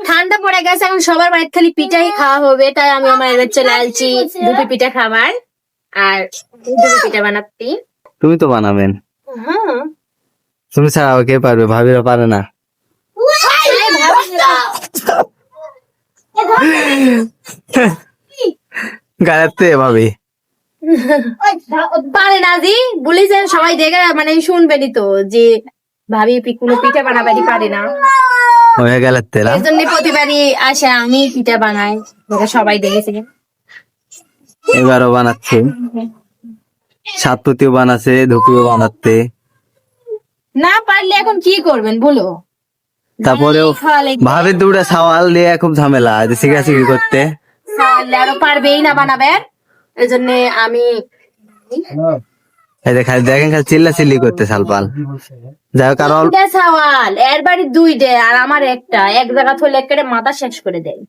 ঠান্ডা পড়ে গেছে, এখন সবার বাড়িতে খালি পিঠাই খাওয়া হবে, তাই আমি আমার এবার চলে আসছি দুটো পিঠা খাবার আর দুটো পিঠা বানাচ্ছি। তুমি তো বানাবেন, হ্যাঁ তুমি ছাড়া কে পারবে? ভাবিরা পারে না। গায়াতে ভাবি পারে না জি, বলেছেন সবাই দেখে মানে শুনবেনই তো যে ভাবি কোনো পিঠা বানাবারই পারে না, হয়ে গেলাতে না। এর জন্য প্রতিবারই আসে আমি পিঠা বানাই, দেখে সবাই দেখেছে। এবারও বানাচ্ছে, সাতপতিও বানাচ্ছে, ধুপিও বানাচ্ছে। না পারলে এখন কি করবেন বলো? তারপরেও খাওয়া লাগবে। ভাবে দুটা সওয়াল দিয়ে খুব ঝামেলা শিখাশিখি করতে। তাহলে আরো পারবেই না বানাবে, এই জন্য আমি এই যে খালি দেখেন, খালি চিল্লাচিল্লি করতে সালপাল। যাই হোক, আরো দুইটা সওয়াল, এর বাড়ি দুইটা আর আমার একটা, এক জায়গা থলে একেবারে মাথা শেষ করে দেয়।